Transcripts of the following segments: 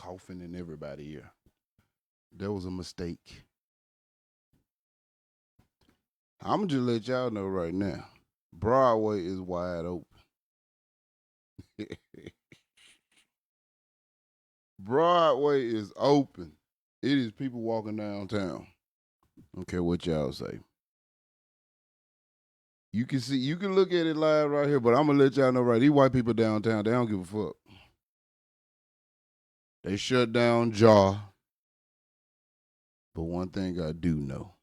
coughing in everybody's ear. That was a mistake. I'm just let y'all know right now. Broadway is wide open. Broadway is open. It is people walking downtown. I don't care what y'all say. You can see, you can look at it live right here, but I'm gonna let y'all know right. These white people downtown, they don't give a fuck. They shut down Jaw. But one thing I do know,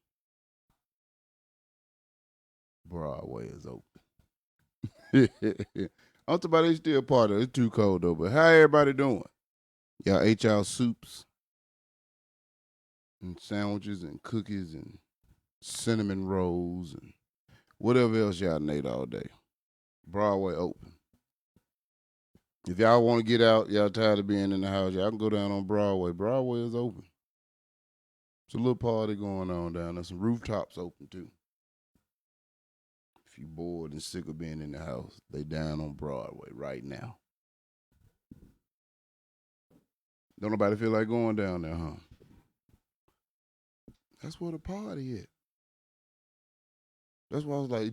Broadway is open. I'm talking about they still part of it. It's too cold though. But how everybody doing? Y'all ate y'all soups and sandwiches and cookies and cinnamon rolls and whatever else y'all ate all day. Broadway open. If y'all want to get out, y'all tired of being in the house, y'all can go down on Broadway. Broadway is open. It's a little party going on down there. Some rooftops open too. If you bored and sick of being in the house, they down on Broadway right now. Don't nobody feel like going down there, huh? That's where the party is. That's why I was like,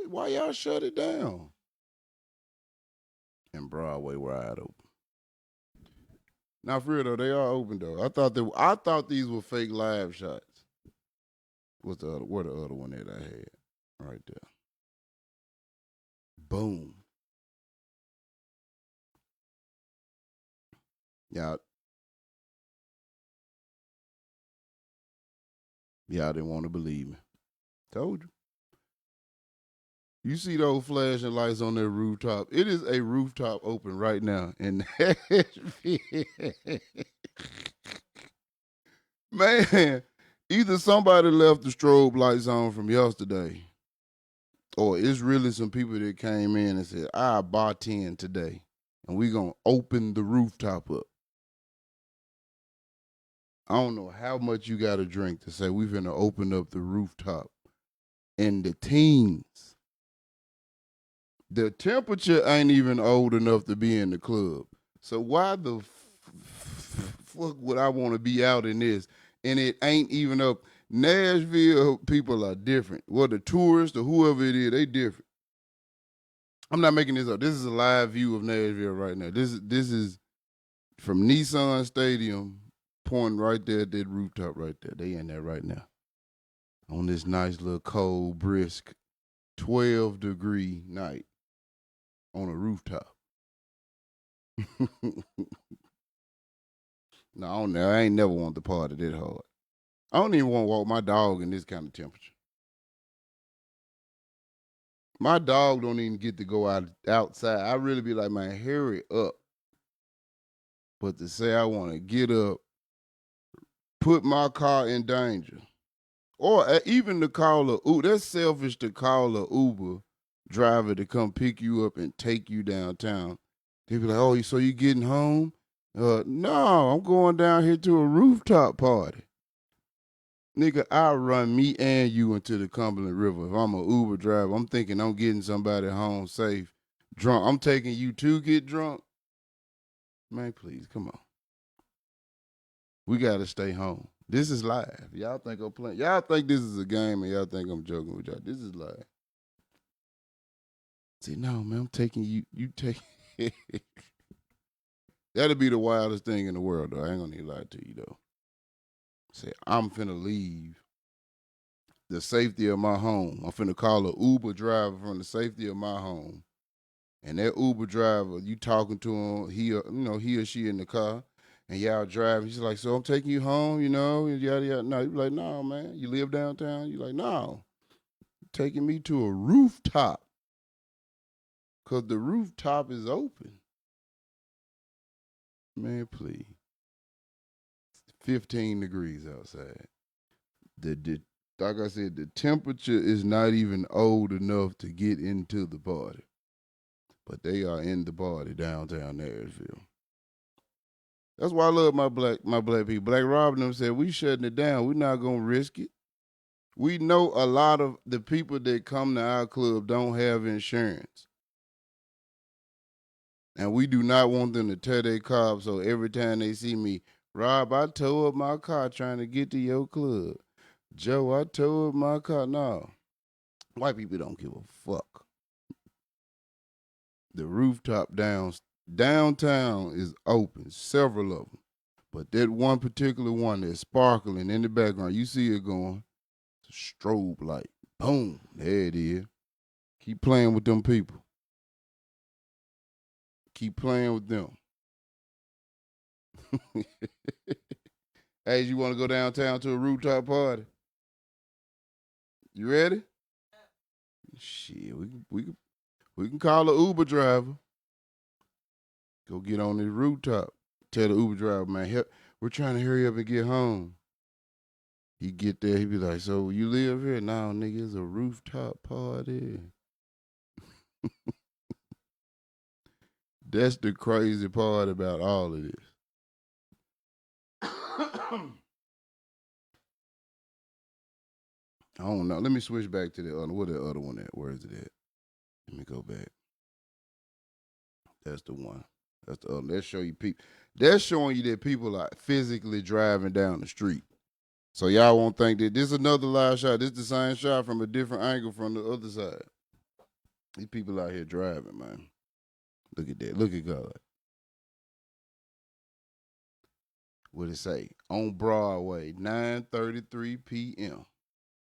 why y'all shut it down? And Broadway wide open. Now for real though, they are open though. I thought these were fake live shots. What's the other where the other one that I had? Right there. Boom. Y'all y'all didn't want to believe me. Told you. You see those flashing lights on their rooftop. It is a rooftop open right now in Nashville. Man, either somebody left the strobe lights on from yesterday, or it's really some people that came in and said, I bartend today, and we going to open the rooftop up. I don't know how much you got to drink to say we're going to open up the rooftop. And the teens, the temperature ain't even old enough to be in the club. So why the fuck would I want to be out in this? And it ain't even up. Nashville people are different. Well, the tourists or whoever it is, they different. I'm not making this up. This is a live view of Nashville right now. This is from Nissan Stadium, pointing right there at that rooftop right there. They in there right now. On this nice little cold, brisk, 12-degree night on a rooftop. No, I don't know. I ain't never want the party that hard. I don't even want to walk my dog in this kind of temperature. My dog don't even get to go outside. I really be like, man, hurry up. But to say I want to get up, put my car in danger, or even to call a Uber, that's selfish to call a Uber driver to come pick you up and take you downtown. They be like, oh, so you getting home? No, I'm going down here to a rooftop party. Nigga, I run me and you into the Cumberland River. If I'm a Uber driver, I'm thinking I'm getting somebody home safe. Drunk. I'm taking you to get drunk. Man, please, come on. We gotta stay home. This is live. Y'all think I'm playing. Y'all think this is a game and y'all think I'm joking with y'all. This is live. See, no, man, I'm taking you. You take. That'll be the wildest thing in the world, though. I ain't gonna need to lie to you, though. Say, I'm finna leave the safety of my home. I'm finna call a Uber driver from the safety of my home. And that Uber driver, you talking to him, he or she in the car, and y'all driving. He's like, so I'm taking you home, and yada yada. No, you be like, no, man. You live downtown? You like, no. You're taking me to a rooftop. Cause the rooftop is open. Man, please. 15 degrees outside. The like I said, the temperature is not even old enough to get into the party. But they are in the party downtown Nashville. That's why I love my black people. Black Robin them said we shutting it down. We're not gonna risk it. We know a lot of the people that come to our club don't have insurance. And we do not want them to tear their car up. So every time they see me, Rob, I tore up my car trying to get to your club. Joe, I tore up my car. No, white people don't give a fuck. The rooftop downtown is open, several of them. But that one particular one that's sparkling in the background, you see it going, it's a strobe light. Boom, there it is. Keep playing with them people. Keep playing with them. Hey, you want to go downtown to a rooftop party? You ready? Shit, we can call an Uber driver. Go get on this rooftop. Tell the Uber driver, man, we're trying to hurry up and get home. He get there, he be like, so you live here? No, nigga, it's a rooftop party. That's the crazy part about all of this. I don't know. Let me switch back to the other. Where the other one at? Where is it at? Let me go back. That's the one. That's the other. That show you people. That's showing you that people are physically driving down the street. So y'all won't think that this is another live shot. This is the same shot from a different angle from the other side. These people out here driving, man. Look at that. Look at God. What it say? On Broadway, 9:33 p.m.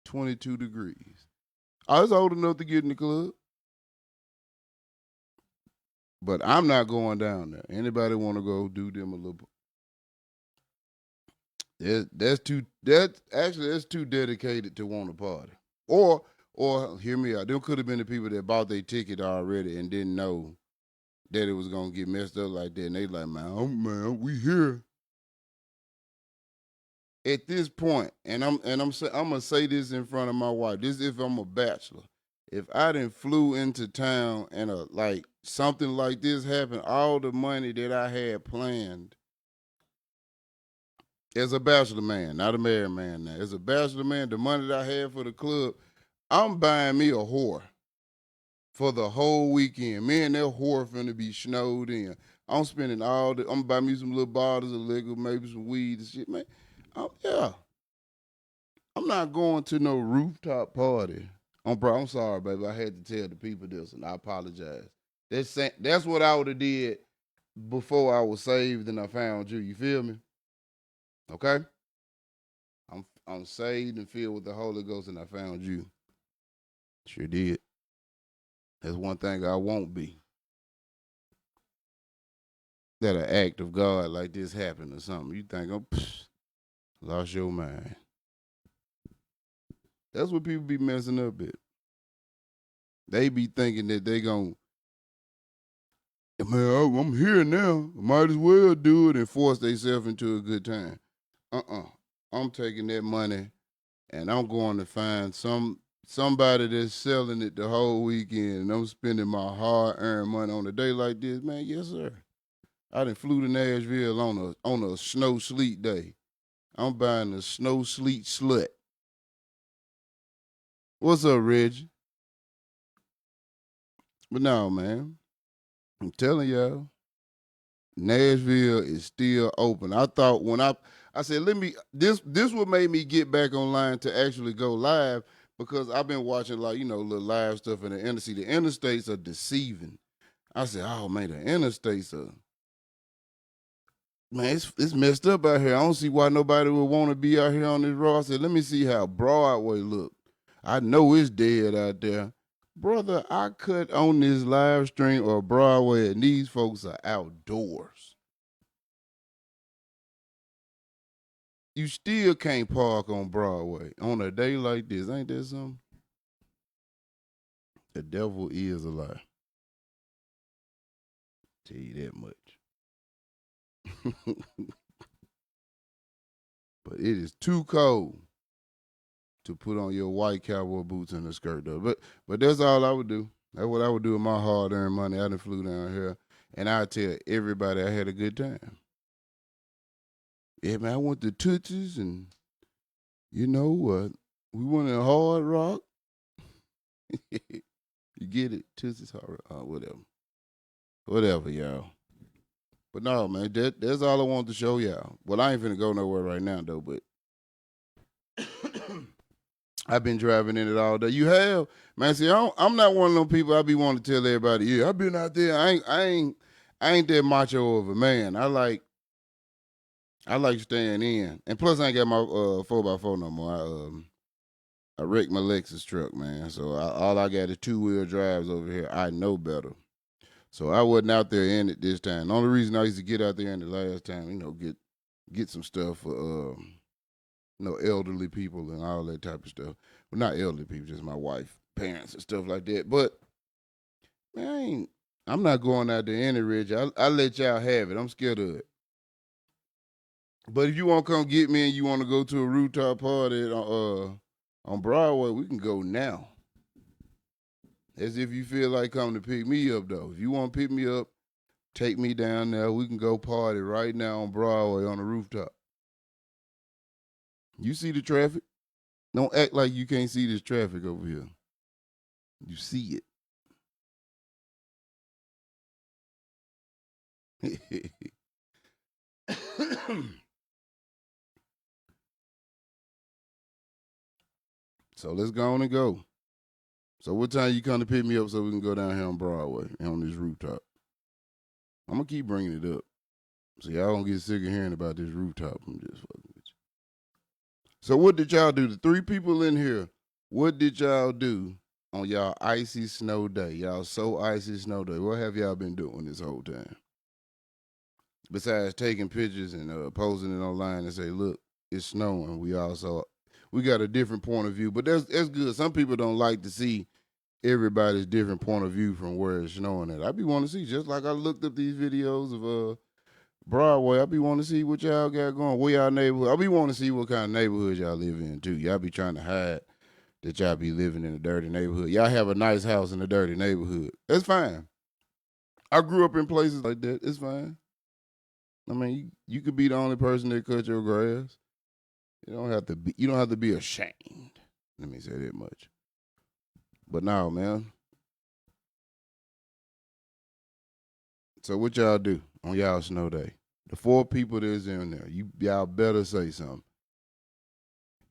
22 degrees. I was old enough to get in the club. But I'm not going down there. Anybody want to go do them a little? That's too dedicated to want to party. Or hear me out. Them could have been the people that bought their ticket already and didn't know that it was gonna get messed up like that. And they like, man, we here. At this point, and I'm gonna say this in front of my wife. This if I'm a bachelor. If I didn't flew into town and like something like this happened, all the money that I had planned as a bachelor man, not a married man now. As a bachelor man, the money that I had for the club, I'm buying me a whore for the whole weekend. Me and that whore finna be snowed in. I'm spending I'm buying me some little bottles of liquor, maybe some weed and shit, man. Yeah. I'm not going to no rooftop party. I'm sorry, baby. I had to tell the people this, and I apologize. That's what I would have did before I was saved and I found you. You feel me? Okay? I'm saved and filled with the Holy Ghost, and I found you. Sure did. That's one thing I won't be. That an act of God like this happened or something. You think I'm lost your mind. That's what people be messing up at. They be thinking that they gon' man, I'm here now. Might as well do it and force themselves into a good time. I'm taking that money and I'm going to find somebody that's selling it the whole weekend and I'm spending my hard earned money on a day like this, man. Yes, sir. I done flew to Nashville on a snow sleet day. I'm buying a snow sleet slut. What's up, Reggie? But no, man. I'm telling y'all, Nashville is still open. I thought when I said let me this what made me get back online to actually go live because I've been watching like little live stuff in the interstate. The interstates are deceiving. I said, oh man, the interstates are man, it's messed up out here. I don't see why nobody would want to be out here on this road. I said, let me see how Broadway look. I know it's dead out there. Brother, I cut on this live stream or Broadway and these folks are outdoors. You still can't park on Broadway on a day like this. Ain't that something? The devil is a lie. Tell you that much. But it is too cold to put on your white cowboy boots and a skirt though. But that's all I would do. That's what I would do with my hard earned money. I done flew down here and I tell everybody I had a good time. Yeah, man, I went to Tootsie's and we went in Hard Rock. You get it? Tootsie's Hard Rock, whatever. Whatever, y'all. But no, man, that's all I wanted to show y'all. Well, I ain't finna go nowhere right now though, but I've been driving in it all day. You have, man. See, I'm not one of them people. I be wanting to tell everybody, yeah, I've been out there. I ain't that macho of a man. I like staying in, and plus I ain't got my 4x4 no more. I wrecked my Lexus truck, man. So all I got is 2-wheel drives over here. I know better. So I wasn't out there in it this time. The only reason I used to get out there in the last time, get some stuff for elderly people and all that type of stuff. Well, not elderly people, just my wife, parents, and stuff like that. But man, I'm not going out there any rich. I let y'all have it. I'm scared of it. But if you want to come get me and you want to go to a rooftop party on Broadway, we can go now. As if you feel like coming to pick me up, though. If you want to pick me up, take me down there. We can go party right now on Broadway on the rooftop. You see the traffic? Don't act like you can't see this traffic over here. You see it. So let's go on and go. So what time you come to pick me up so we can go down here on Broadway and on this rooftop? I'm gonna keep bringing it up, so y'all don't get sick of hearing about this rooftop. I'm just fucking with you. So what did y'all do? The 3 people in here, what did y'all do on y'all icy snow day? Y'all so icy snow day. What have y'all been doing this whole time? Besides taking pictures and posting it online and say, look, it's snowing. We got a different point of view, but that's good. Some people don't like to see everybody's different point of view from where it's snowing at. I be wanting to see, just like I looked up these videos of Broadway. I be wanting to see what y'all got going. Where y'all neighborhood? I be wanting to see what kind of neighborhoods y'all live in too. Y'all be trying to hide that y'all be living in a dirty neighborhood. Y'all have a nice house in a dirty neighborhood. That's fine. I grew up in places like that. It's fine. I mean, you could be the only person that cut your grass. You don't have to be. You don't have to be ashamed. Let me say that much. But now, man. So what y'all do on y'all snow day? The 4 people that's in there, y'all better say something.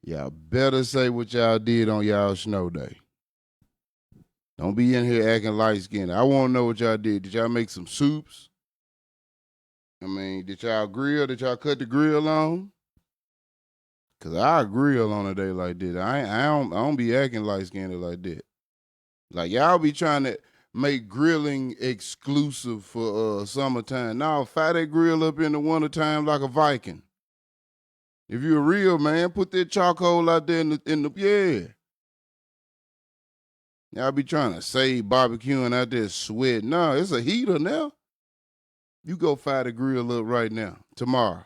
Y'all better say what y'all did on y'all snow day. Don't be in here acting light skinned. I want to know what y'all did. Did y'all make some soups? I mean, did y'all grill? Did y'all cut the grill on? Cause I grill on a day like this. I don't be acting light skinned like that. Like y'all be trying to make grilling exclusive for summertime. Now fire that grill up in the wintertime like a Viking. If you're a real man, put that charcoal out there in the yeah. Y'all be trying to save barbecuing out there sweating. No, it's a heater now. You go fire the grill up right now, tomorrow.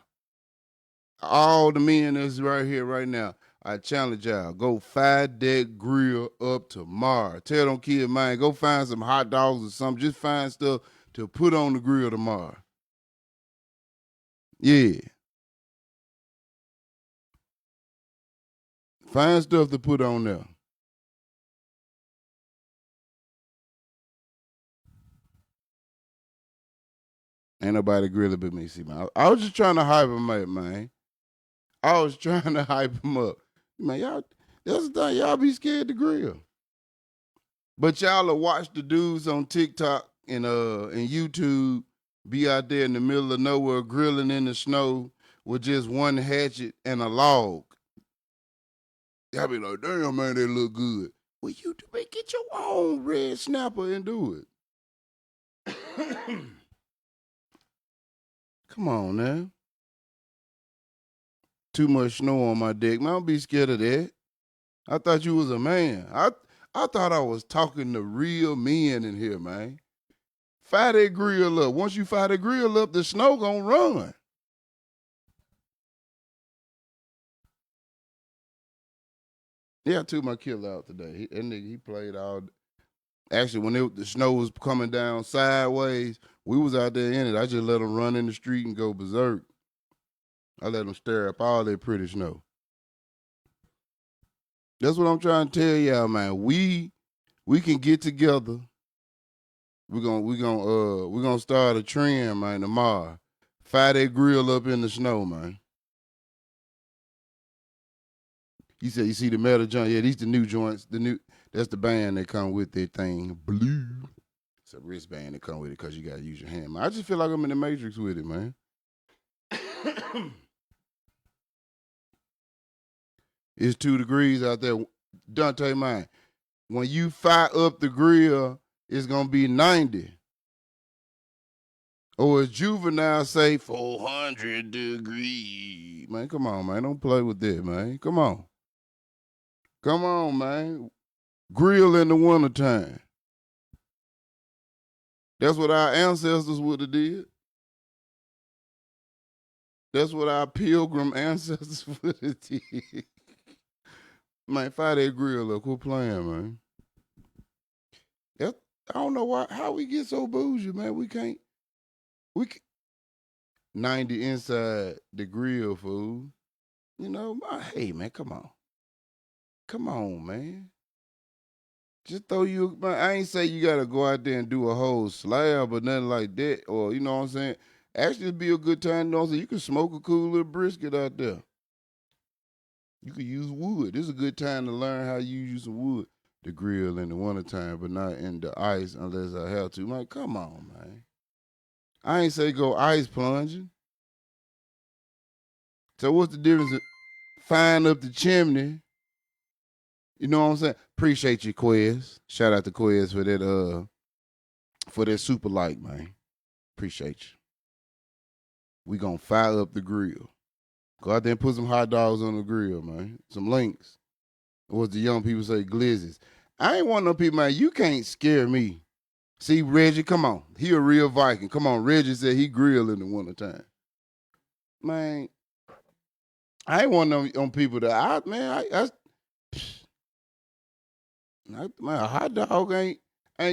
All the men that's right here right now, I challenge y'all. Go fire that grill up tomorrow. Tell them kids, man, go find some hot dogs or something. Just find stuff to put on the grill tomorrow. Yeah. Find stuff to put on there. Ain't nobody grilling but me. See, man. I was just trying to hype him up, man. I was trying to hype him up. Man, y'all, that's the thing. Y'all be scared to grill. But y'all will watch the dudes on TikTok and YouTube be out there in the middle of nowhere grilling in the snow with just one hatchet and a log. Y'all be like, damn man, they look good. Well, you do get your own red snapper and do it. Come on now. Too much snow on my dick. Man, don't be scared of that. I thought you was a man. I thought I was talking to real men in here, man. Fire that grill up. Once you fire the grill up, the snow gonna run. Yeah, I took my killer out today. That nigga, he played all. Actually, when the snow was coming down sideways, we was out there in it. I just let him run in the street and go berserk. I let him stir up all that pretty snow. That's what I'm trying to tell y'all, man. We can get together We're gonna start a trend, man, tomorrow. Fire that grill up in the snow, man. You said you see the metal joint. Yeah, these the new joints. That's the band that come with that thing. Blue. It's a wristband that come with it because you gotta use your hand. Man. I just feel like I'm in the Matrix with it, man. It's 2 degrees out there. Dante, man, when you fire up the grill, it's gonna be 90. Or as Juvenile say, 400 degrees. Man, come on, man. Don't play with that, man. Come on. Come on, man. Grill in the wintertime. That's what our ancestors would have did. That's what our pilgrim ancestors would have did. Man, fire that grill up. Quit playing, man. That, I don't know how we get so bougie, man. We can, 90 inside the grill, fool. You know, hey, man, come on. Come on, man. Just throw you, man. I ain't say you gotta go out there and do a whole slab or nothing like that, or you know what I'm saying. Actually, it'd be a good time. You know what I'm saying? You can smoke a cool little brisket out there. You could use wood. This is a good time to learn how you use some wood to grill in the wintertime, but not in the ice unless I have to. Man, come on, man. I ain't say go ice plunging. So what's the difference? Fine up the chimney. You know what I'm saying? Appreciate you, Quez. Shout out to Quez for that super like, man. Appreciate you. We gonna fire up the grill. Go out there and put some hot dogs on the grill, man. Some links. What the young people say, glizzes. I ain't one of them people, man. You can't scare me. See, Reggie, come on. He a real Viking. Come on, Reggie said he grill in the wintertime. Man, I ain't one of them people that man, a hot dog ain't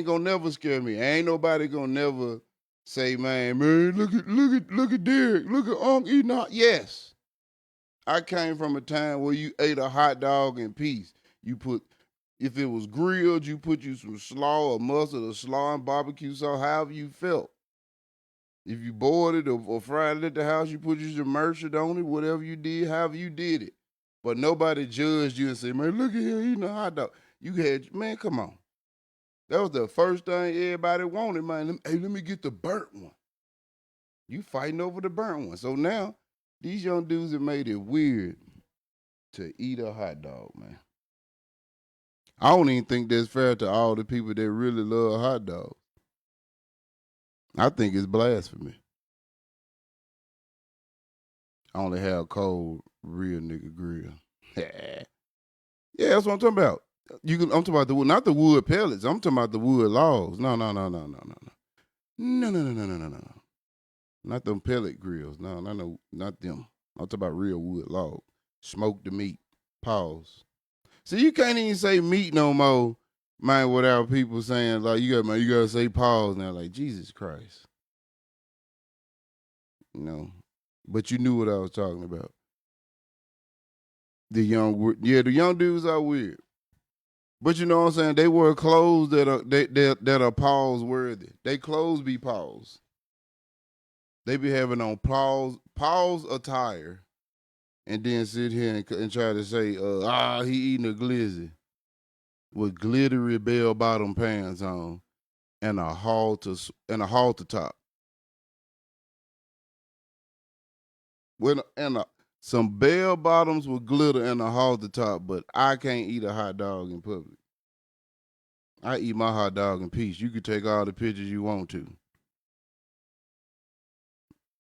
gonna never scare me. Ain't nobody gonna never say, man, look at Derek, look at Unc eating hot. Yes, I came from a time where you ate a hot dog in peace. You put, if it was grilled, you put you some slaw or mustard or slaw and barbecue sauce, however you felt. If you boiled it or fried it at the house, you put you some merchant on it, whatever you did, however you did it. But nobody judged you and said, man, look at him eating a hot dog. You had, man, come on. That was the first thing everybody wanted, man. Hey, let me get the burnt one. You fighting over the burnt one. So now, these young dudes have made it weird to eat a hot dog, man. I don't even think that's fair to all the people that really love hot dogs. I think it's blasphemy. I only have cold, real nigga grill. Yeah, that's what I'm talking about. I'm talking about not the wood pellets. I'm talking about the wood logs. No. No. Not them pellet grills. No, not them. I'm talking about real wood log. Smoke the meat. Pause. See, you can't even say meat no more, man, without people saying like you gotta say pause now. Like Jesus Christ, you know. But you knew what I was talking about. The young dudes are weird. But you know what I'm saying? They wear clothes that are pause worthy. They clothes be pause. They be having on pause attire, and then sit here and try to say, he eating a glizzy with glittery bell bottom pants on and a halter top. With some bell bottoms with glitter and a halter top, but I can't eat a hot dog in public. I eat my hot dog in peace. You can take all the pictures you want to.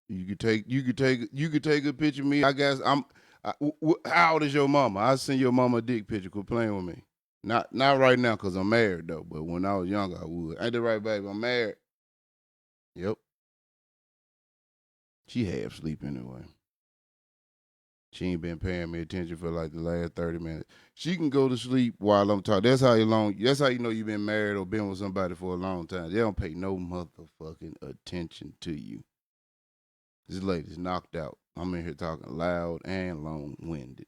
You could take a picture of me. I guess how old is your mama? I send your mama a dick picture. Quit playing with me. Not right now because I'm married though. But when I was younger, I would. Ain't that right, baby? I'm married. Yep. She half sleep anyway. She ain't been paying me attention for like the last 30 minutes. She can go to sleep while I'm talking. That's how you know you've been married or been with somebody for a long time. They don't pay no motherfucking attention to you. This lady's knocked out. I'm in here talking loud and long winded.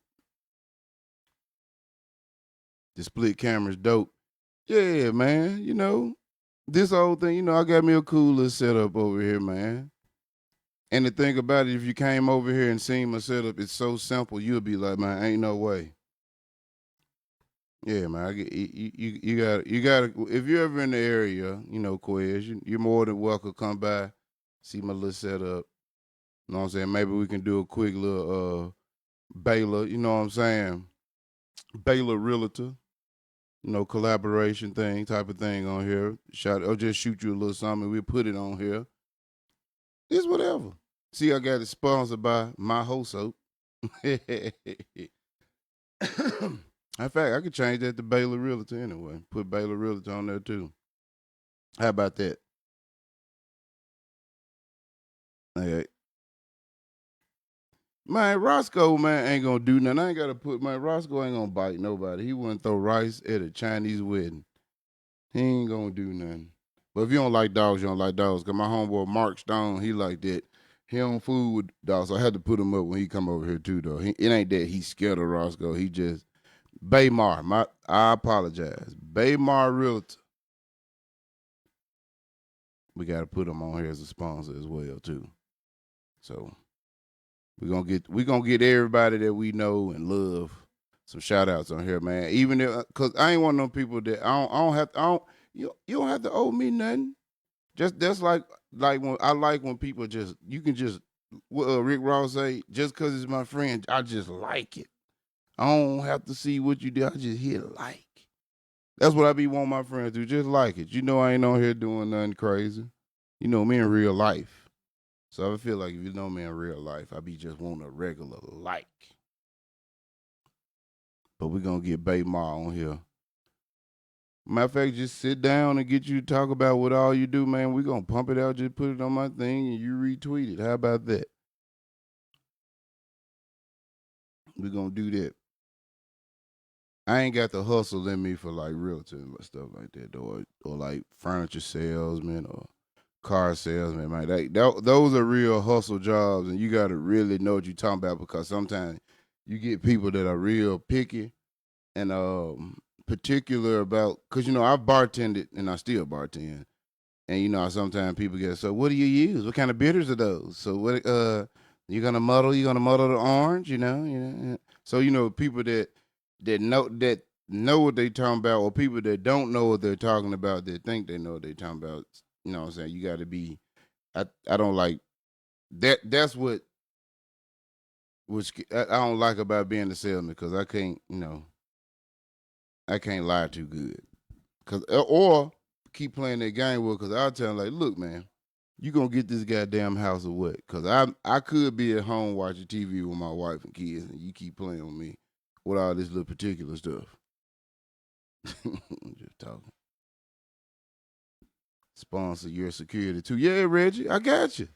The split camera's dope. Yeah, man, you know. this whole thing, I got me a cool little setup over here, man. And the thing about it, if you came over here and seen my setup, it's so simple. You'll be like, man, ain't no way. Yeah, man. You got. If you're ever in the area, Quez, you're more than welcome to come by, see my little setup. You know what I'm saying? Maybe we can do a quick little Baylor. You know what I'm saying? Baylor Realtor. Collaboration thing, type of thing on here. Shot or just shoot you a little something. We'll put it on here. It's whatever. See, I got it sponsored by my whole soap. In fact, I could change that to Baylor Realtor anyway. Put Baylor Realtor on there too. How about that? Hey, man, Roscoe, man, ain't gonna do nothing. I ain't gotta put my Roscoe ain't gonna bite nobody. He wouldn't throw rice at a Chinese wedding. He ain't gonna do nothing. But if you don't like dogs, you don't like dogs. Cause my homeboy Mark Stone, he like that. He don't fool with dogs. So I had to put him up when he come over here too, though. It ain't that he's scared of Roscoe. He just Baymar. I apologize. Baymar Realtor. We gotta put him on here as a sponsor as well too. So we gonna get everybody that we know and love some shout outs on here, man. Even if, cause I ain't one of them people that I don't have to, you don't have to owe me nothing. Just that's like when I like when people just you can just what Rick Ross say, just cause it's my friend, I just like it. I don't have to see what you did. I just hit like. That's what I be wanting my friends to do. Just like it. I ain't on here doing nothing crazy. You know me in real life. So I feel like if you know me in real life, I be just wanting a regular like. But we gonna get Bay Ma on here. Matter of fact, just sit down and get you to talk about what all you do, man. We gonna pump it out, just put it on my thing, and you retweet it. How about that? We gonna do that. I ain't got the hustle in me for like realtor and stuff like that, or like furniture salesman or car salesman, man. Those are real hustle jobs, and you got to really know what you're talking about because sometimes you get people that are real picky and particular about because I've bartended and I still bartend, and sometimes people get so what do you use? What kind of bitters are those? So what you gonna muddle? You gonna muddle the orange? So people that know what they talking about, or people that don't know what they're talking about that think they know what they're talking about. You know what I'm saying? You got to be. I don't like that. That's what which I don't like about being a salesman because I can't lie too good. Cause or keep playing that game with because I'll tell them like, look, man, you gonna get this goddamn house or what? Cause I could be at home watching TV with my wife and kids, and you keep playing with me with all this little particular stuff. Just talking. Sponsor your security too. Yeah, Reggie, I got you.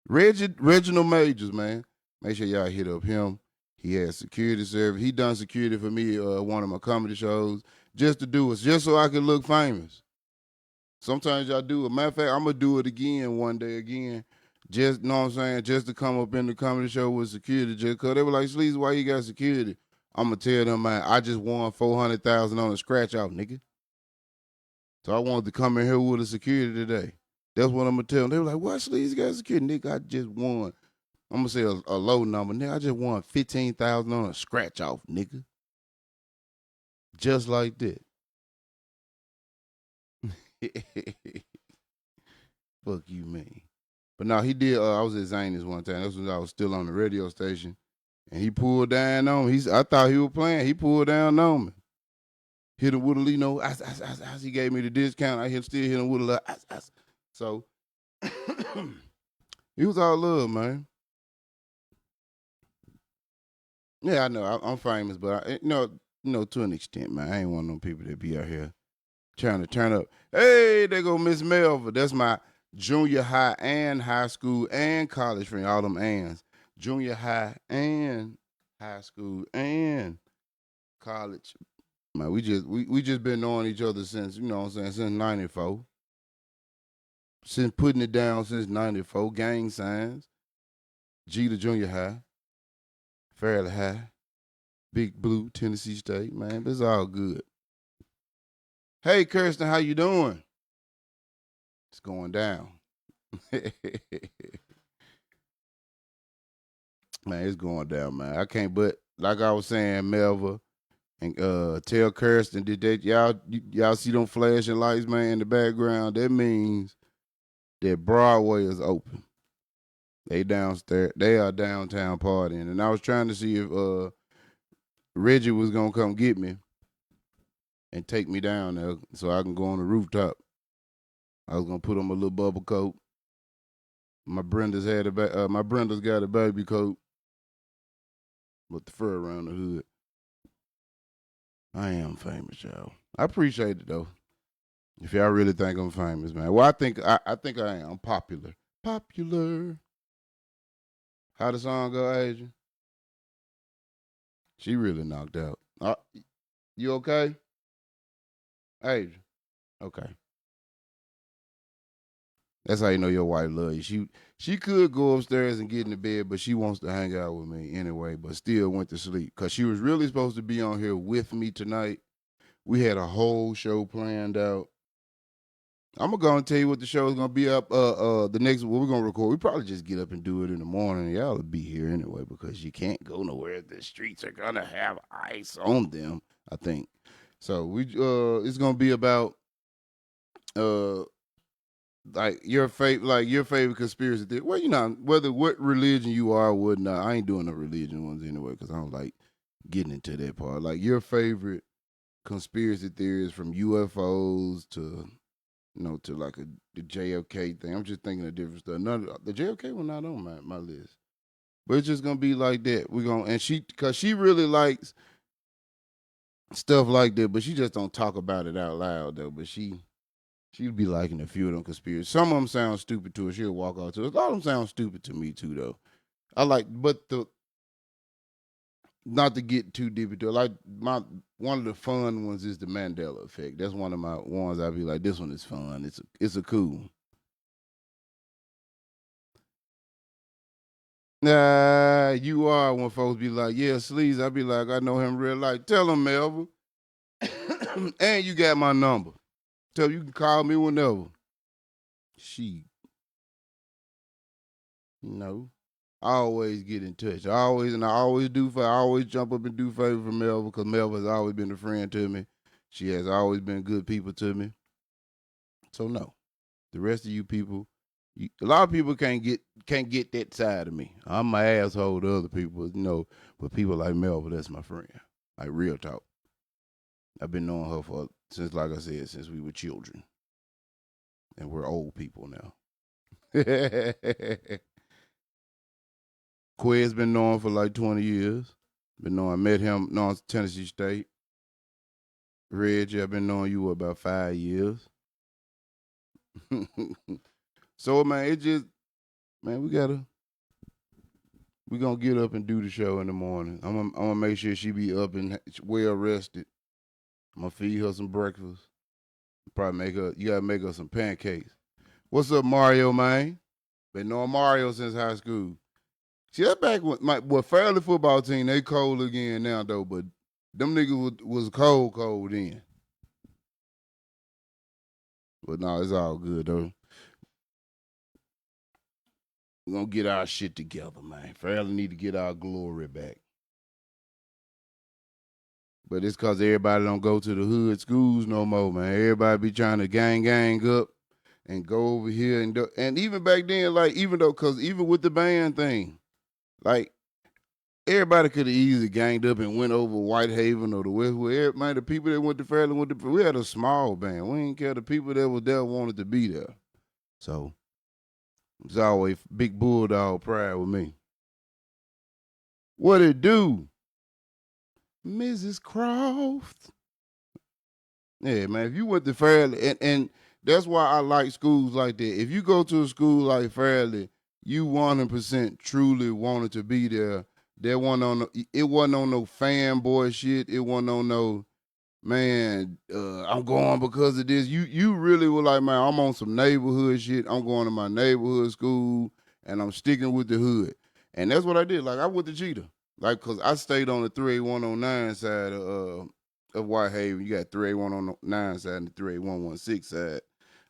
Reginald Majors, man. Make sure y'all hit up him. He has security service. He done security for me one of my comedy shows just to do it, just so I could look famous. Sometimes y'all do it. Matter of fact, I'm gonna do it again one day again. Just know what I'm saying, just to come up in the comedy show with security, just cause they were like, Sleazy, why you got security? I'm gonna tell them, man, I just won 400,000 on a scratch out, nigga. So I wanted to come in here with a security today. That's what I'm gonna tell them. They were like, "What, Sleazy got security, nigga? I just won. I'm gonna say a low number, nigga. I just won 15,000 on a scratch off, nigga. Just like that. Fuck you, man. But no, he did. I was at Zany's one time. That's when I was still on the radio station, and he pulled down on me. I thought he was playing. He pulled down on me. Hit him with a, as he gave me the discount. I still hit him with a little. So he was all love, man. Yeah, I know. I'm famous, but to an extent, man. I ain't one of them people that be out here trying to turn up. Hey, there go Miss Melva. That's my junior high and high school and college friend. All them ands. Junior high and high school and college. Man, we just been knowing each other since what I'm saying since '94. Since putting it down since '94. Gang signs. G to junior high, fairly high, Big Blue, Tennessee State. Man, it's all good. Hey, Kirsten, how you doing? It's going down. Man, it's going down, man. I can't but like I was saying, Melva and tell Kirsten, did that y'all see them flashing lights, man, in the background? That means that Broadway is open. They downstairs. They are downtown partying, and I was trying to see if Reggie was gonna come get me and take me down there so I can go on the rooftop. I was gonna put on my little bubble coat. My Brenda's got a baby coat with the fur around the hood. I am famous, y'all. I appreciate it though. If y'all really think I'm famous, man. Well, I think I am. I'm popular. Popular. How the song go, Adrian? She really knocked out. You okay? Adrian. Okay. That's how you know your wife love you. She could go upstairs and get in the bed, but she wants to hang out with me anyway, but still went to sleep. Cause she was really supposed to be on here with me tonight. We had a whole show planned out. I'm gonna go and tell you what the show is gonna be up. The next what we're gonna record. We probably just get up and do it in the morning. Y'all will be here anyway because you can't go nowhere. The streets are gonna have ice on them. I think. So it's gonna be about uh like your favorite conspiracy theory. Well, you know whether what religion you are or whatnot. I ain't doing the religion ones anyway because I don't like getting into that part. Like your favorite conspiracy theories from UFOs to to like the JFK thing. I'm just thinking of different stuff. The JFK one not on my list, but it's just gonna be like that. We're gonna and because she really likes stuff like that, but she just don't talk about it out loud though. But she'd be liking a few of them conspiracies. Some of them sound stupid to her. She'll walk out to us. A lot of them sound stupid to me too though. I like, but the not to get too deep into it. Like one of the fun ones is the Mandela effect. That's one of my ones. I'd be like, this one is fun. It's a cool. Nah, you are when folks be like, yeah, Sleaze. I be like, I know him real life. Tell him, Melvin. And you got my number. Tell him you can call me whenever. She, no. I always get in touch. I always do. I always jump up and do favors for Melvin because Melvin has always been a friend to me. She has always been good people to me. So no, the rest of you people, a lot of people can't get that side of me. I'm my asshole to other people, but people like Melvin, that's my friend. Like real talk. I've been knowing her since, like I said, since we were children, and we're old people now. Quez been knowing for like 20 years. Met him, knowing Tennessee State. Reggie, I've been knowing you about 5 years. So man, it just man, we gonna get up and do the show in the morning. I'm gonna make sure she be up and well rested. I'm gonna feed her some breakfast. Probably you gotta make her some pancakes. What's up, Mario, man? Been knowing Mario since high school. See, that back when Fairleigh football team, they cold again now though, but them niggas was cold then. But no, it's all good though. We're gonna get our shit together, man. Fairleigh need to get our glory back. But it's cause everybody don't go to the hood schools no more, man. Everybody be trying to gang up and go over here and even back then, like even with the band thing, like everybody could have easily ganged up and went over Whitehaven or the Westwood. Man, the people that went to Fairleigh we had a small band. We didn't care. The people that was there wanted to be there. So it's always big bulldog pride with me. What it do? Mrs. Croft. Yeah, man. If you went to Fairleigh, and that's why I like schools like that. If you go to a school like Fairleigh, you 100% truly wanted to be there. It wasn't on no fanboy shit. It wasn't on no man. I'm going because of this. You really were like, man, I'm on some neighborhood shit. I'm going to my neighborhood school, and I'm sticking with the hood. And that's what I did. Like I went to Cheetah, like because I stayed on the 38109 side of Whitehaven. You got 38109 side and the 38116 side.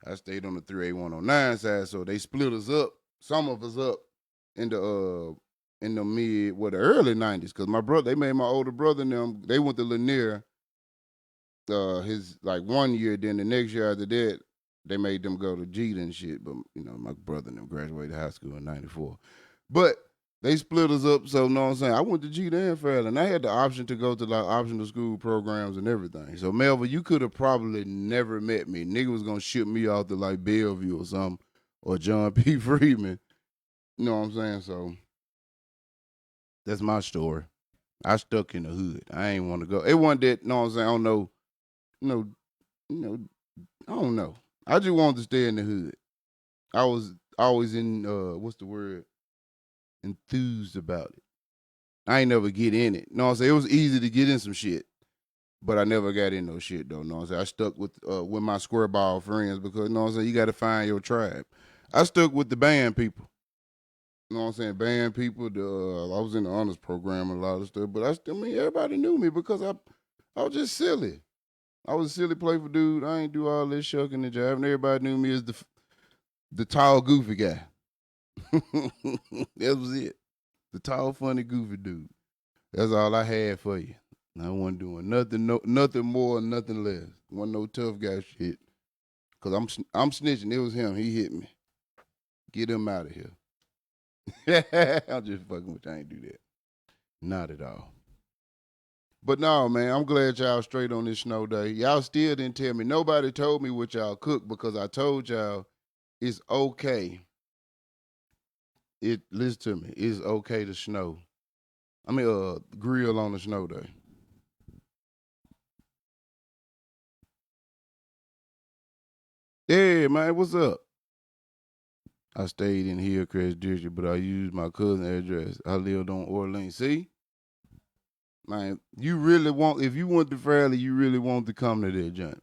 I stayed on the 38109 side, so they split us up. Some of us up in the the early 90s, because my brother, they made my older brother and them, they went to Lanier his like 1 year, then the next year after that, they made them go to Jeter and shit. But my brother and them graduated high school in '94. But they split us up, so you know what I'm saying? I went to Jeter and Fairland, and I had the option to go to like optional school programs and everything. So Melvin, you could have probably never met me. Nigga was gonna ship me off to like Bellevue or something, or John P. Friedman. You know what I'm saying? So that's my story. I stuck in the hood. I ain't want to go. It wasn't that, you know what I'm saying? I don't know, you know, you know, I don't know. I just wanted to stay in the hood. I was always in what's the word? Enthused about it. I ain't never get in it. You know what I'm saying? It was easy to get in some shit, but I never got in no shit though. You know what I'm saying? I stuck with my square ball friends because you know what I'm saying, you gotta find your tribe. I stuck with the band people. You know what I'm saying? Band people, I was in the honors program and a lot of stuff, but I mean everybody knew me because I was just silly. I was a silly, playful dude. I ain't do all this shucking and jiving. Everybody knew me as the tall, goofy guy. That was it. The tall, funny, goofy dude. That's all I had for you. I wasn't doing nothing, nothing more, nothing less. Wasn't no tough guy shit. Cause I'm snitching. It was him. He hit me. Get him out of here. I'm just fucking with you. I ain't do that. Not at all. But no, man, I'm glad y'all straight on this snow day. Y'all still didn't tell me. Nobody told me what y'all cooked because I told y'all it's okay. Listen to me. It's okay to snow. I mean, grill on a snow day. Yeah, man, what's up? I stayed in Hillcrest District, but I used my cousin's address. I lived on Orleans. See, man, you really want if you went to Fairleigh, you really want to come to that joint.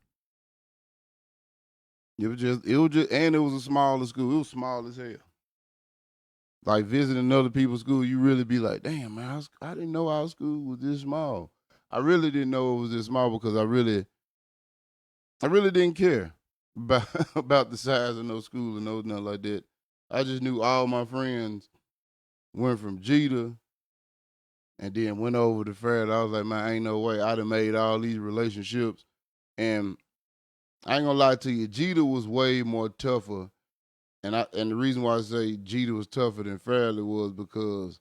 And it was a smaller school. It was small as hell. Like visiting other people's school, you really be like, damn, man, I didn't know our school was this small. I really didn't know it was this small because I really didn't care about about the size of no school and no nothing like that. I just knew all my friends went from Jeter and then went over to Fairleigh. I was like, man, ain't no way. I'd have made all these relationships. And I ain't gonna lie to you, Jeter was way more tougher. And the reason why I say Jeter was tougher than Fairleigh was because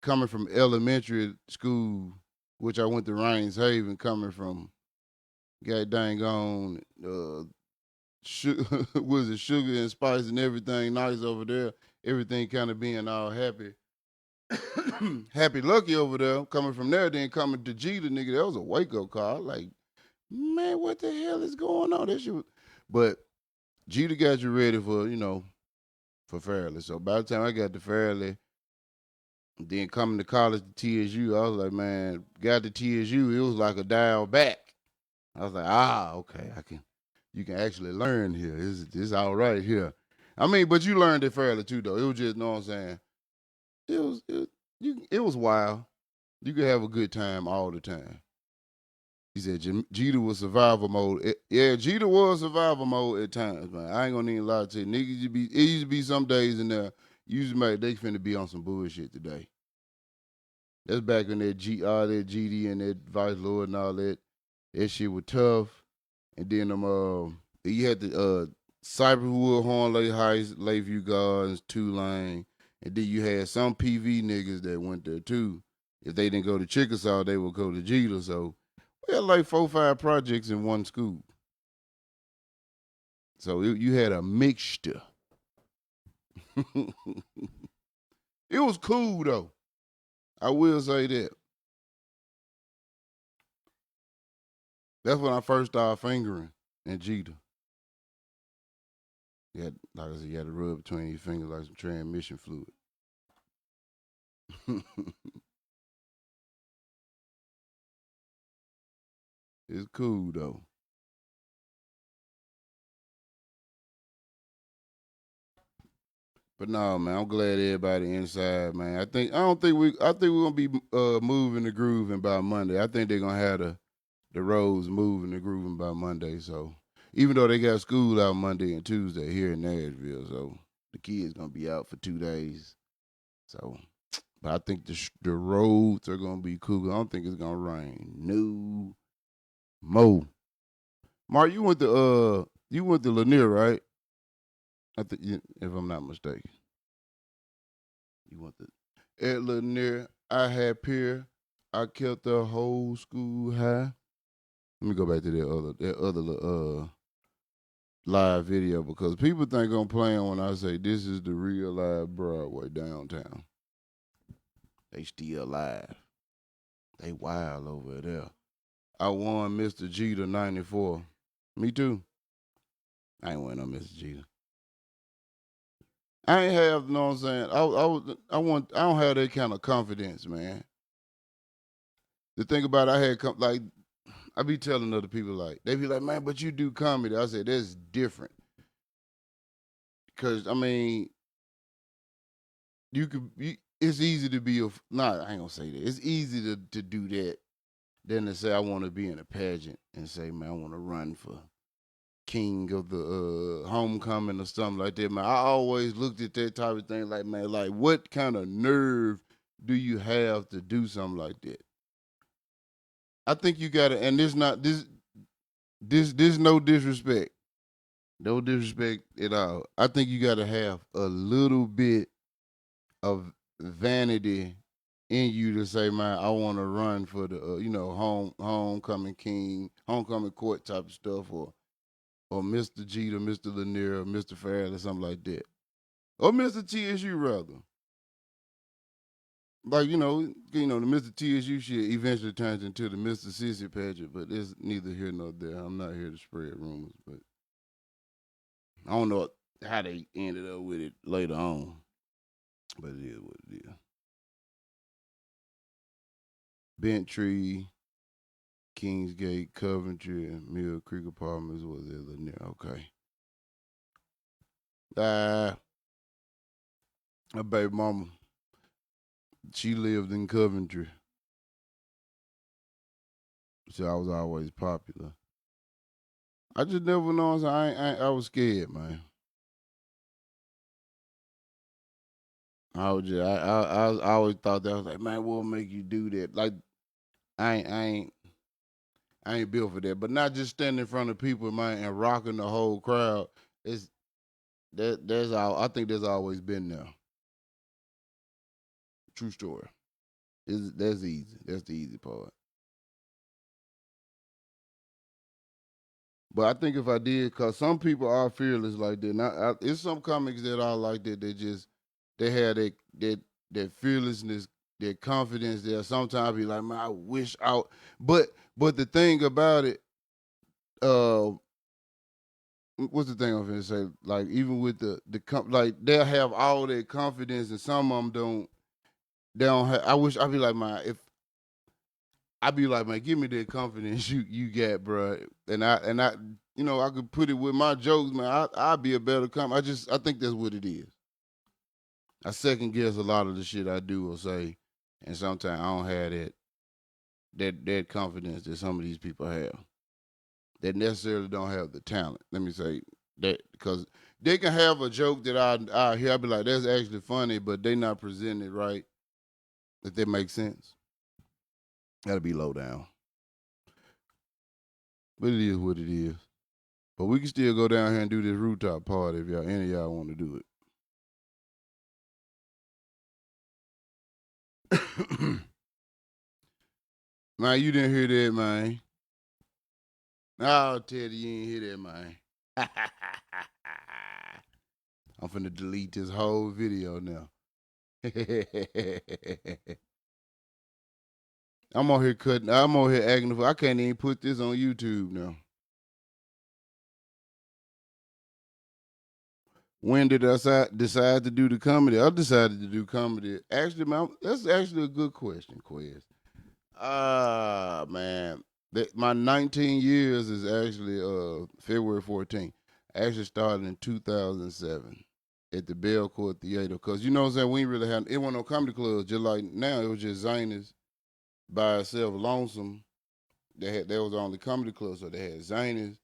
coming from elementary school, which I went to Rains Haven, coming from god dang on was it sugar and spice and everything nice over there. Everything kind of being all happy. Happy lucky over there. Coming from there, then coming to Jeter, nigga, that was a wake up call. Like, man, what the hell is going on? That shit but Jeter got you ready for Fairleigh. So by the time I got to Fairleigh, then coming to college to TSU, I was like, man, got to TSU, it was like a dial back. I was like, okay, you can actually learn here. It's all right here. I mean, but you learned it fairly too, though. It was just, you know what I'm saying? It was wild. You could have a good time all the time. He said Jeter was survival mode. Yeah, Jeter was survival mode at times, man. I ain't gonna need a lot to you. Niggas it used to be some days in there. Usually, they finna be on some bullshit today. That's back when all that GD and that Vice Lord and all that. That shit was tough. And then you had the Cyberwood, Horn Lake Heights, Lakeview Gardens, Tulane, and then you had some PV niggas that went there too. If they didn't go to Chickasaw, they would go to Jeter. So we had like 4 or 5 projects in one school. So you had a mixture. It was cool though. I will say that. That's when I first started fingering in Jeter. Like I said, you had to rub between your fingers like some transmission fluid. It's cool though. But no, man, I'm glad everybody inside, man. I think we're gonna be moving the grooving by Monday. I think they're gonna have the roads moving the grooving by Monday. So even though they got school out Monday and Tuesday here in Nashville, so the kids gonna be out for 2 days. So, but I think the roads are gonna be cool. I don't think it's gonna rain. No, mo. Mark, you went to Lanier, right? I think if I'm not mistaken, you went to at Lanier. I had Pier. I kept the whole school high. Let me go back to that other live video because people think I'm playing when I say this is the real live Broadway downtown. They still live. They wild over there. I won Mr. Jeter 94. Me too. I ain't win no Mr. Jeter. I ain't have, you know what I'm saying? I don't have that kind of confidence, man. The thing about it, like, I be telling other people, like, they be like, man, but you do comedy. I said, that's different. Because, I mean, it's easy to be nah, I ain't gonna say that. It's easy to do that than to say I want to be in a pageant and say, man, I want to run for king of the homecoming or something like that, man. I always looked at that type of thing like, man, like what kind of nerve do you have to do something like that? I think you gotta, and this not this no disrespect, no disrespect at all. I think you gotta have a little bit of vanity in you to say, man, I want to run for the homecoming king, homecoming court type of stuff, or Mr. Jeter, Mr. Lanier, or Mr. Farrell, or something like that, or Mr. TSU rather. Like the Mr. TSU shit eventually turns into the Mr. Sissy pageant, but it's neither here nor there. I'm not here to spread rumors, but I don't know how they ended up with it later on, but it is what it is. Bentry, Kingsgate, Coventry, and Mill Creek Apartments was it Lanier. Okay. My baby mama, she lived in Coventry, so I was always popular. I just never know. So I was scared, man. I always thought that I was like, man, what will make you do that? Like I ain't I ain't I ain't built for that. But not just standing in front of people, man, and rocking the whole crowd. It's that's all. I think that's always been there. True story. That's easy. That's the easy part. But I think if I did, cause some people are fearless like that. It's some comics that are like that. They have that fearlessness, that confidence. There sometimes be like, man, I wish out. But the thing about it, uh, what's the thing I'm gonna say? Like even with like they'll have all that confidence, and some of them don't. They don't have. I wish I'd be like, man, if I'd be like, man, give me that confidence you got, bro. And I, I could put it with my jokes, man. I'd be a better I think that's what it is. I second guess a lot of the shit I do or say, and sometimes I don't have that confidence that some of these people have. That necessarily don't have the talent. Let me say that because they can have a joke that I hear, I be like, that's actually funny, but they not presenting it right. If that makes sense, that'll be low down. But it is what it is. But we can still go down here and do this rooftop party if any of y'all want to do it. Man, you didn't hear that, man. Oh, Teddy, you ain't hear that, man. I'm finna delete this whole video now. I'm on here cutting. I'm on here acting. I can't even put this on YouTube now. When did I decide to do the comedy? I decided to do comedy. Actually, man, that's actually a good question, Quez. Man, my 19 years is actually February 14th. Actually started in 2007 at the Belcourt Theater. Cause you know what I'm saying, we ain't really had it wasn't no comedy clubs just like now. It was just Zanies by itself, lonesome. That was the only comedy club, so they had Zanies,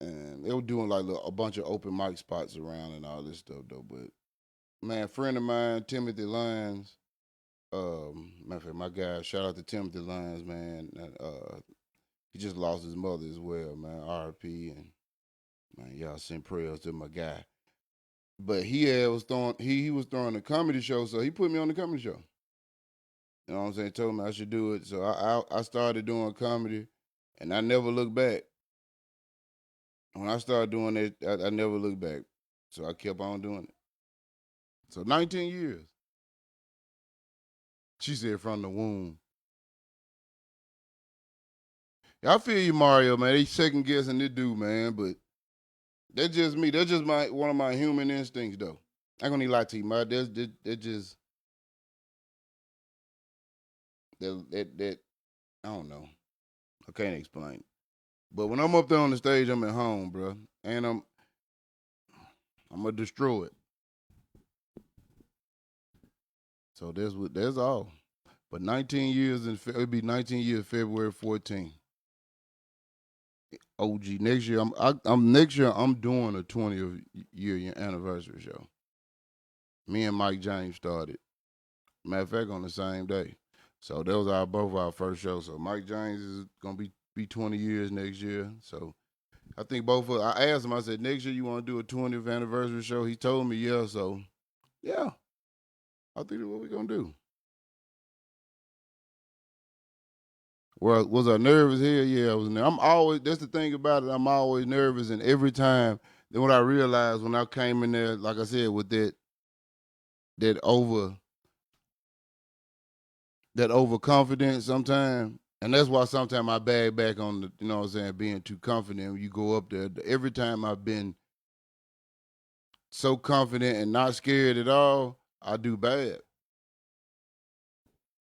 And they were doing like a bunch of open mic spots around and all this stuff though. But man, a friend of mine, Timothy Lyons, matter of fact, my guy, shout out to Timothy Lyons, man. He just lost his mother as well, man. R.I.P. And man, y'all send prayers to my guy. But he was throwing a comedy show, so he put me on the comedy show. You know what I'm saying? Told me I should do it, so I started doing comedy, and I never looked back. When I started doing it, I never looked back, so I kept on doing it. So 19 years. She said from the womb. Yeah, I feel you, Mario, man. They second guessing this dude, man, but that's just me. That's just my one of my human instincts, though. I ain't gonna lie to you, man. That's just that I don't know. I can't explain it. But when I'm up there on the stage, I'm at home, bro, and I'm gonna destroy it. So that's all. But 19 years it'll be 19 years February 14th. OG next year. I'm next year. I'm doing a 20th year anniversary show. Me and Mike James started. Matter of fact, on the same day. So those are both our first shows. So Mike James is gonna be 20 years next year. So I think both of I asked him. I said next year you want to do a 20th anniversary show. He told me yeah. So yeah, I think that's what we're gonna do. Well, was I nervous here? Yeah, I was. I'm always. That's the thing about it. I'm always nervous, and every time. Then what I realized when I came in there, like I said, with that over that overconfidence sometimes, and that's why sometimes I bag back on the, you know what I'm saying, being too confident. When you go up there, every time I've been so confident and not scared at all, I do bad.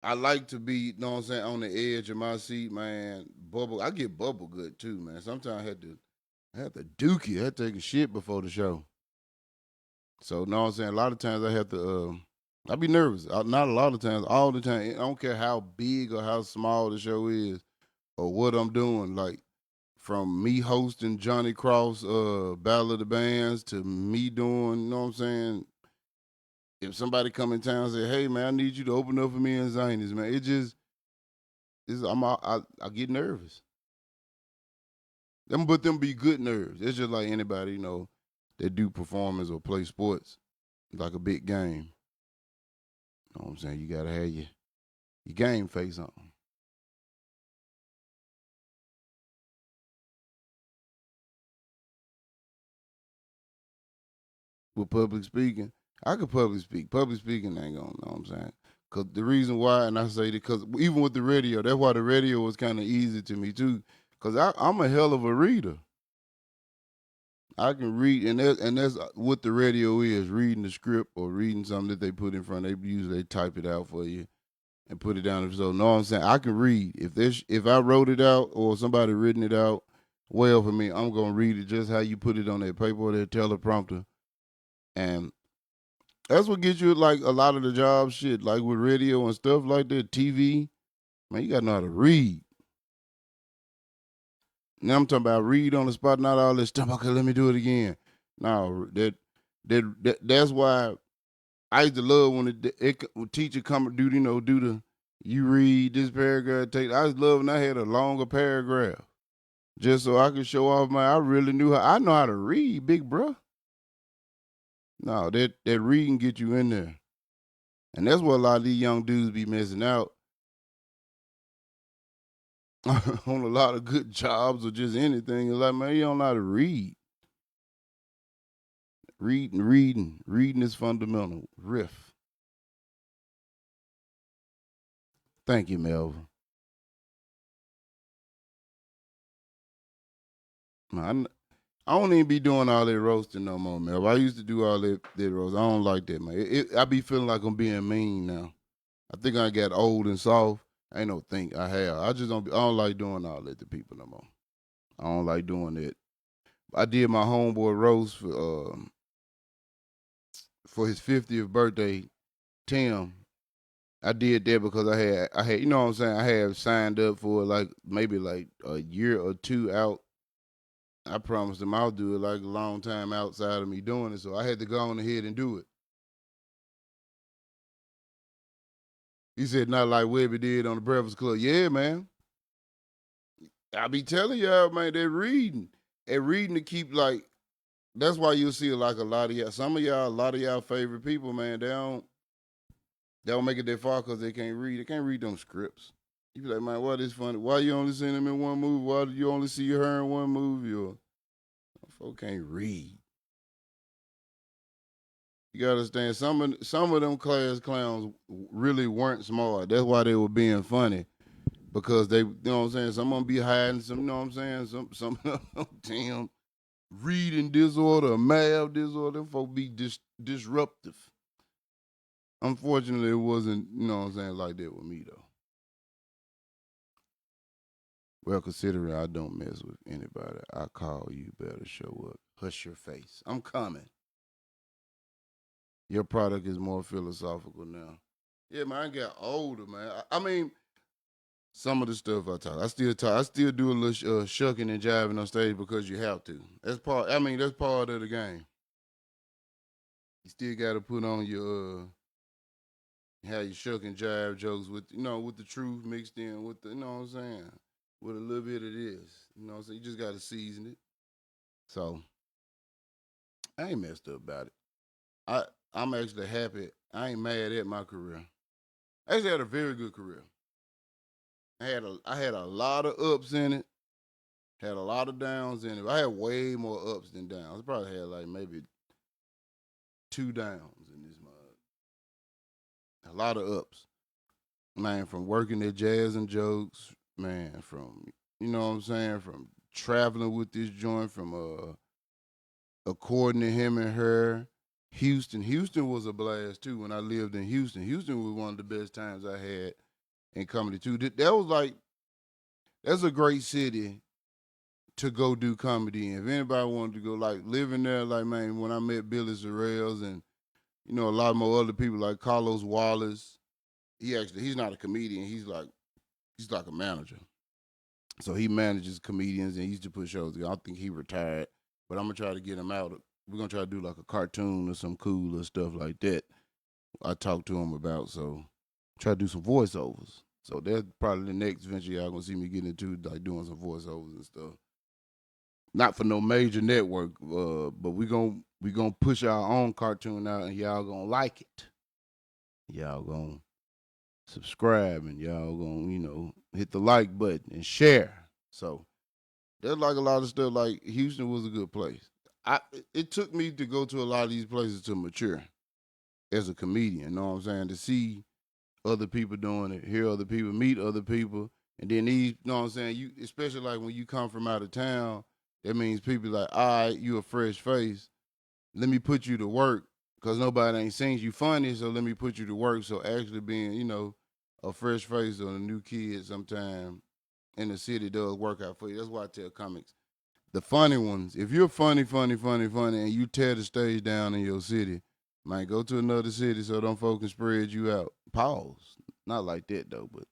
I like to be, you know what I'm saying, on the edge of my seat, man. Bubble, I get bubble good too, man. Sometimes I have to duke it. I have to take a shit before the show. So, you know what I'm saying? A lot of times I have to, I be nervous. Not a lot of times, all the time. I don't care how big or how small the show is or what I'm doing. Like, from me hosting Johnny Cross, Battle of the Bands to me doing, you know what I'm saying? If somebody come in town and say, hey, man, I need you to open up for me and Zanies, man. I get nervous. But them be good nerves. It's just like anybody, that do performance or play sports, like a big game. You know what I'm saying? You gotta have your game face on. With public speaking, I could public speak. Public speaking ain't gonna, know what I'm saying? Cause the reason why, and I say that because even with the radio, that's why the radio was kind of easy to me too. Cause I'm a hell of a reader. I can read, and that's what the radio is: reading the script or reading something that they put in front. They usually type it out for you and put it down. So, know what I'm saying? I can read. If I wrote it out or somebody written it out well for me, I'm gonna read it just how you put it on that paper or that teleprompter, and that's what gets you like a lot of the job shit, like with radio and stuff like that, TV. Man, you gotta know how to read. Now I'm talking about read on the spot, not all this stuff. Okay, let me do it again. No, that's why I used to love when teacher come do do the you read this paragraph. I just love when I had a longer paragraph just so I could show off I really knew how I know how to read, big bruh. No, that reading get you in there, and that's what a lot of these young dudes be missing out on a lot of good jobs or just anything. It's like, man, you don't know how to read. Reading is fundamental. Riff. Thank you, Melvin. Man, I don't even be doing all that roasting no more, man. I used to do all that roast. I don't like that, man. I be feeling like I'm being mean now. I think I got old and soft. Ain't no think I have. I just don't. I don't like doing all that to people no more. I don't like doing that. I did my homeboy roast for his 50th birthday. Tim, I did that because I had you know what I'm saying. I had signed up for like maybe like a year or two out, I promised him I'll do it like a long time outside of me doing it, so I had to go on ahead and do it. He said, not like Webby did on the Breakfast Club. Yeah, man. I be telling y'all, man, they're reading. And reading to keep like that's why you'll see like a lot of y'all, some of y'all, a lot of y'all favorite people, man, they don't make it that far because they can't read. They can't read them scripts. You be like, man, what is funny? Why you only see them in one movie? Why do you only see her in one movie? Or folks can't read. You gotta understand some of them class clowns really weren't smart. That's why they were being funny because they, you know what I'm saying. Some of them be hiding. Some, you know what I'm saying. Some damn reading disorder, math disorder. Them folks be disruptive. Unfortunately, it wasn't, you know what I'm saying, like that with me though. Well, considering I don't mess with anybody, I call you better show up. Hush your face. I'm coming. Your product is more philosophical now. Yeah, man, I got older, man. I mean, some of the stuff I talk, I still talk. I still do a little shucking and jiving on stage because you have to. That's part. I mean, that's part of the game. You still got to put on your how you shuck and jive jokes with with the truth mixed in with the what I'm saying with a little bit of this. You know what I'm saying? You just got to season it. So I ain't messed up about it. I I'm actually happy. I ain't mad at my career. I actually had a very good career. I had a lot of ups in it. Had a lot of downs in it. I had way more ups than downs. I probably had like maybe two downs in this month. A lot of ups. Man, from working at Jazz and Jokes, man, from you know what I'm saying, from traveling with this joint, from according to him and her. Houston was a blast too when I lived in Houston. Houston was one of the best times I had in comedy too. That was like that's a great city to go do comedy in. If anybody wanted to go like living there, like man, when I met Billy Sorrells and a lot more other people like Carlos Wallace, he's not a comedian. He's like a manager. So he manages comedians and he used to put shows together. I think he retired, but I'm gonna try to get him out. We're gonna try to do like a cartoon or some cooler stuff like that. I talked to him about so try to do some voiceovers. So that's probably the next venture y'all gonna see me get into, like doing some voiceovers and stuff. Not for no major network, but we gonna push our own cartoon out and y'all gonna like it. Y'all gonna subscribe and y'all gonna hit the like button and share. So there's like a lot of stuff. Like Houston was a good place. It took me to go to a lot of these places to mature as a comedian. You know what I'm saying? To see other people doing it, hear other people, meet other people, and then these. You know what I'm saying? You especially like when you come from out of town. That means people like, all right, you a fresh face. Let me put you to work because nobody ain't seen you funny. So let me put you to work. So actually being, a fresh face or a new kid sometime in the city does work out for you. That's why I tell comics the funny ones. If you're funny, funny, funny, funny, and you tear the stage down in your city, might go to another city so them folks can spread you out. Pause. Not like that though, but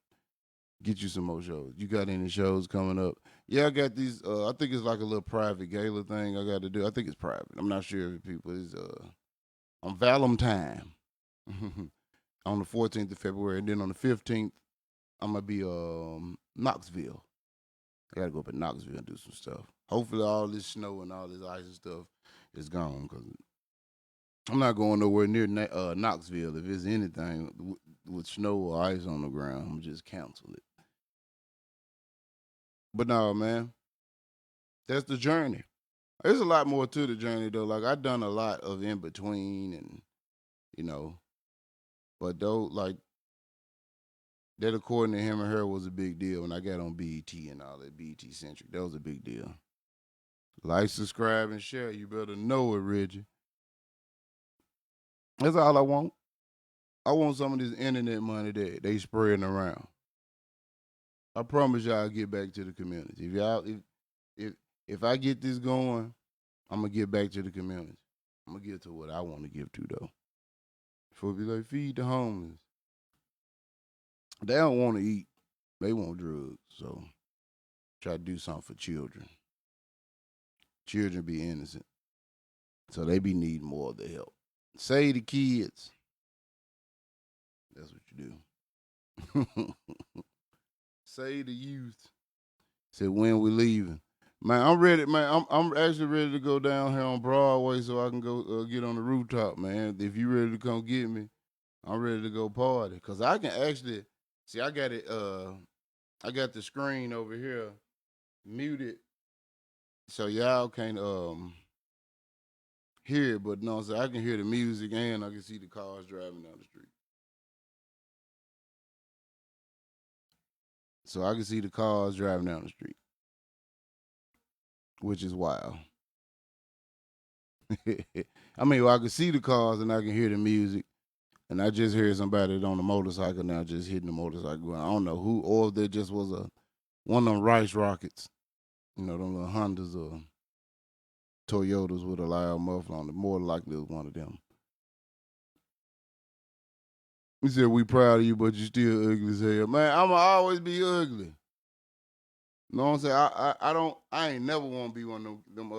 get you some more shows. You got any shows coming up? Yeah, I got these. I think it's like a little private gala thing I got to do. I think it's private. I'm not sure if people is on Valentine on the 14th of February, and then on the 15th I'm gonna be Knoxville. I gotta go up in Knoxville and do some stuff. Hopefully, all this snow and all this ice and stuff is gone because I'm not going nowhere near Knoxville. If it's anything with snow or ice on the ground, I'm just cancel it. But no, man, that's the journey. There's a lot more to the journey though. Like I've done a lot of in between, and you know, but though like that, according to him and her, was a big deal when I got on BET and all that BET centric. That was a big deal. Like, subscribe, and share. You better know it, Reggie. That's all I want. I want some of this internet money that they spreading around. I promise y'all I'll get back to the community. If if I get this going, I'm gonna get back to the community. I'm gonna give to what I want to give to though. For be like feed the homeless. They don't want to eat. They want drugs. So try to do something for children. children be innocent. So they be needing more of the help. Save the kids. That's what you do. Save the youth. Said when we leaving. Man, I'm ready, man. I'm actually ready to go down here on Broadway so I can go get on the rooftop, man. If you ready to come get me, I'm ready to go party. Cause I can actually see I got it I got the screen over here muted so y'all can't hear it, but no, so I can hear the music and I can see the cars driving down the street. So I can see the cars driving down the street, which is wild. I mean, well, I can see the cars and I can hear the music. And I just heard somebody on the motorcycle now just hitting the motorcycle. I don't know who, or if there just was one of them rice rockets. You know, them little Hondas or Toyotas with a loud muffler on it. More likely it was one of them. He said, "We proud of you, but you still ugly as hell, man. I'ma always be ugly. You know what I'm saying? I ain't never want to be one of them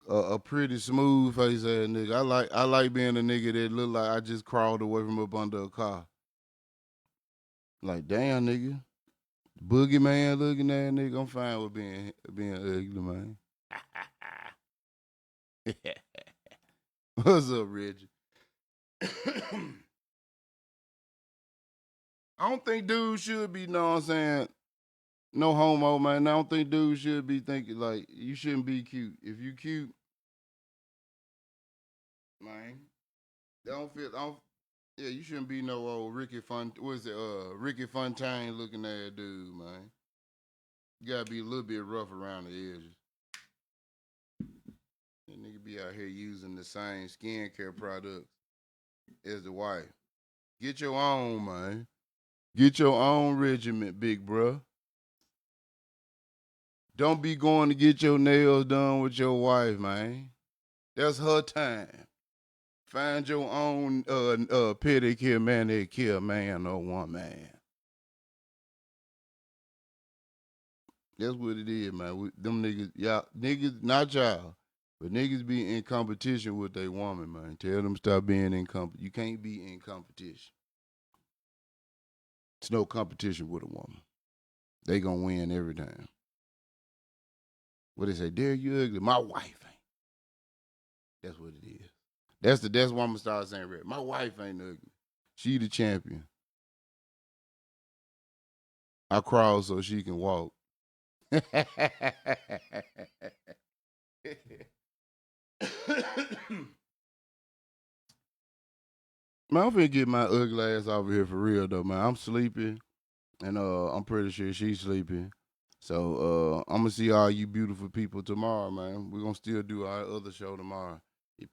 a pretty smooth face ass nigga. I like being a nigga that look like I just crawled away from up under a car. Like damn nigga, boogeyman looking at nigga. I'm fine with being ugly, man. What's up, Reggie? I don't think dudes should be, know what I'm saying, no homo, man. I don't think dudes should be thinking like you shouldn't be cute. If you cute, man, don't yeah, you shouldn't be no old Ricky Fontaine looking at dude, man. You gotta be a little bit rough around the edges. That nigga be out here using the same skincare products as the wife. Get your own, man. Get your own regiment, big bruh. Don't be going to get your nails done with your wife, man. That's her time. Find your own pedicure, manicure man or woman. That's what it is, man. Them niggas, y'all, niggas, not y'all, but niggas be in competition with their woman, man. Tell them stop being in You can't be in competition. It's no competition with a woman. They gonna win every time. What they say, Derek, you ugly. My wife ain't. That's what it is. That's why I'm gonna start saying red. My wife ain't ugly. She the champion. I crawl so she can walk. Man, I'm finna get my ugly ass over here for real though, man. I'm sleepy, and I'm pretty sure she's sleeping. So I'm gonna see all you beautiful people tomorrow, man. We're gonna still do our other show tomorrow. Peace.